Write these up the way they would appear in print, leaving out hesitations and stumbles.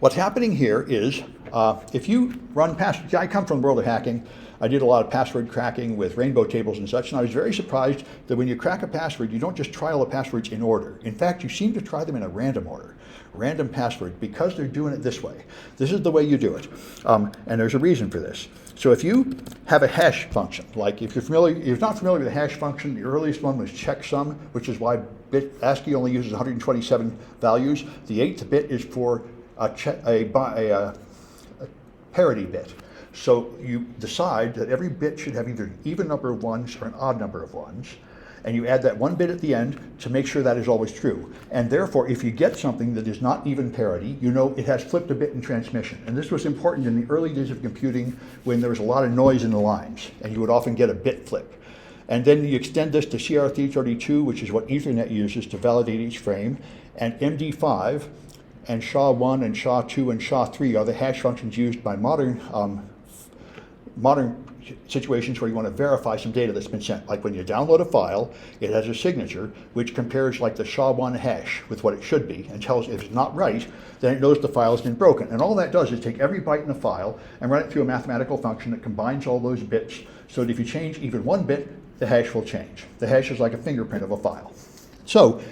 What's happening here is if you run passwords, I come from the world of hacking. I did a lot of password cracking with rainbow tables and such, and I was very surprised that when you crack a password, you don't just try all the passwords in order. In fact, you seem to try them in a random order, random password, because they're doing it this way. This is the way you do it, and there's a reason for this. So if you have a hash function, like if you're not familiar with the hash function, the earliest one was checksum, which is why ASCII only uses 127 values. The 8th bit is for a parity bit. So you decide that every bit should have either an even number of ones or an odd number of ones, and you add that one bit at the end to make sure that is always true. And therefore, if you get something that is not even parity, you know it has flipped a bit in transmission. And this was important in the early days of computing when there was a lot of noise in the lines, and you would often get a bit flip. And then you extend this to CRT32, which is what Ethernet uses to validate each frame, and MD5, and SHA-1 and SHA-2 and SHA-3 are the hash functions used by modern situations where you want to verify some data that's been sent. Like when you download a file, it has a signature which compares like the SHA-1 hash with what it should be and tells if it's not right, then it knows the file has been broken. And all that does is take every byte in the file and run it through a mathematical function that combines all those bits so that if you change even one bit, the hash will change. The hash is like a fingerprint of a file. So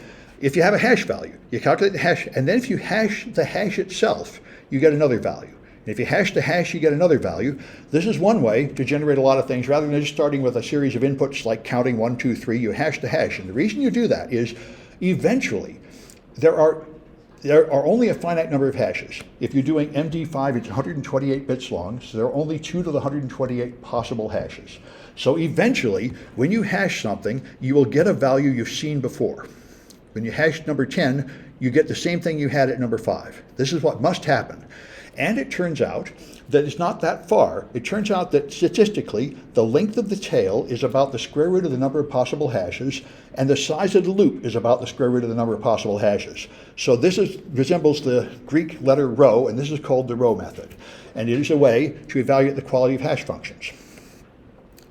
if you have a hash value, you calculate the hash, and then if you hash the hash itself, you get another value. And if you hash the hash, you get another value. This is one way to generate a lot of things. Rather than just starting with a series of inputs like counting 1, 2, 3, you hash the hash. And the reason you do that is eventually there are only a finite number of hashes. If you're doing MD5, it's 128 bits long, so there are only 2 to the 128 possible hashes. So eventually, when you hash something, you will get a value you've seen before. When you hash number 10, you get the same thing you had at number 5. This is what must happen. And it turns out that it's not that far. It turns out that statistically, the length of the tail is about the square root of the number of possible hashes, and the size of the loop is about the square root of the number of possible hashes. So this resembles the Greek letter rho, and this is called the rho method. And it is a way to evaluate the quality of hash functions.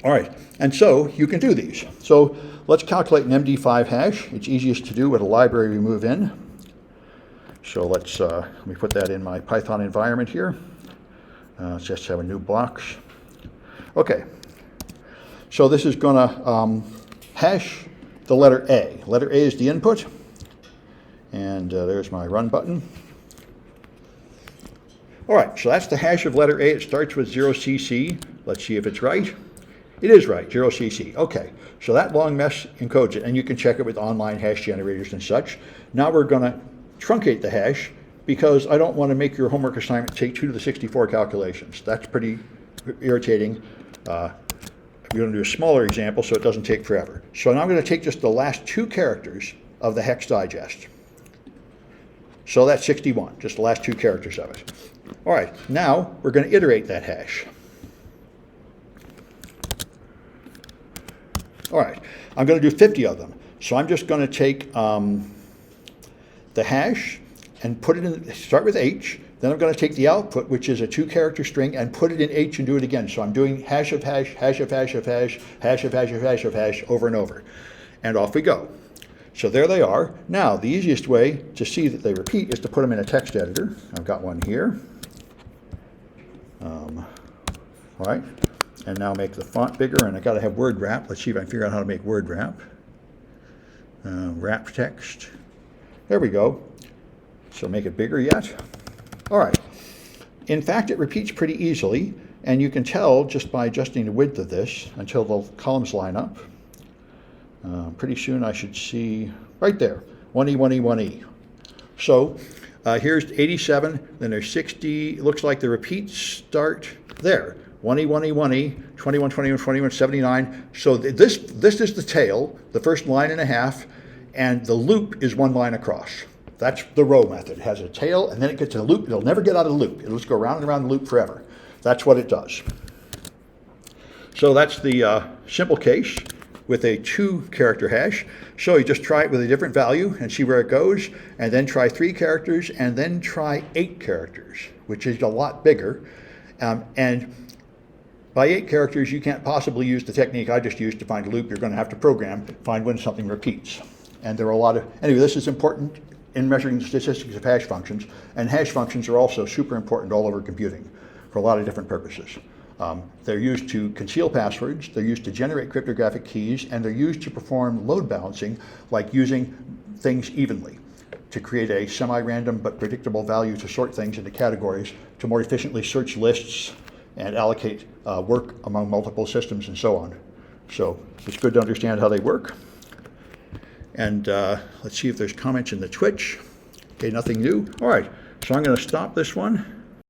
All right, and so you can do these. So let's calculate an MD5 hash. It's easiest to do with a library we move in. So let me put that in my Python environment here. Let's just have a new box. Okay, so this is going to hash the letter A. Letter A is the input, and there's my run button. All right, so that's the hash of letter A. It starts with 0cc. Let's see if it's right. It is right, 0cc. Okay, so that long mesh encodes it, and you can check it with online hash generators and such. Now we're going to truncate the hash because I don't want to make your homework assignment take 2 to the 64 calculations. That's pretty irritating. We're going to do a smaller example so it doesn't take forever. So now I'm going to take just the last 2 characters of the hex digest. So that's 61, just the last 2 characters of it. All right, now we're going to iterate that hash. All right, I'm going to do 50 of them. So I'm just going to take the hash and put it in, start with H, then I'm going to take the output, which is a 2-character string, and put it in H and do it again. So I'm doing hash of hash, hash of hash of hash, hash of hash of hash of hash over and over. And off we go. So there they are. Now, the easiest way to see that they repeat is to put them in a text editor. I've got one here. All right. And now make the font bigger, and I got to have word wrap. Let's see if I can figure out how to make word wrap. Wrap text. There we go. So make it bigger yet. All right. In fact, it repeats pretty easily, and you can tell just by adjusting the width of this until the columns line up. Pretty soon I should see right there, 1E, 1E, 1E. So here's 87, then there's 60. It looks like the repeats start there. 1E, 1E, 1E, 21, 21, 21, 79. So this is the tail, the first line and a half, and the loop is 1 line across. That's the rho method. It has a tail, and then it gets in a loop. It'll never get out of the loop. It'll just go around and around the loop forever. That's what it does. So that's the simple case with a 2-character hash. So you just try it with a different value and see where it goes, and then try 3 characters, and then try 8 characters, which is a lot bigger. And by 8 characters, you can't possibly use the technique I just used to find a loop. You're going to have to program, find when something repeats. And there are a lot of, anyway, this is important in measuring the statistics of hash functions, and hash functions are also super important all over computing for a lot of different purposes. They're used to conceal passwords, they're used to generate cryptographic keys, and they're used to perform load balancing, like using things evenly, to create a semi-random but predictable value to sort things into categories, to more efficiently search lists and allocate work among multiple systems and so on. So it's good to understand how they work. And let's see if there's comments in the Twitch. Okay, nothing new. All right, so I'm going to stop this one.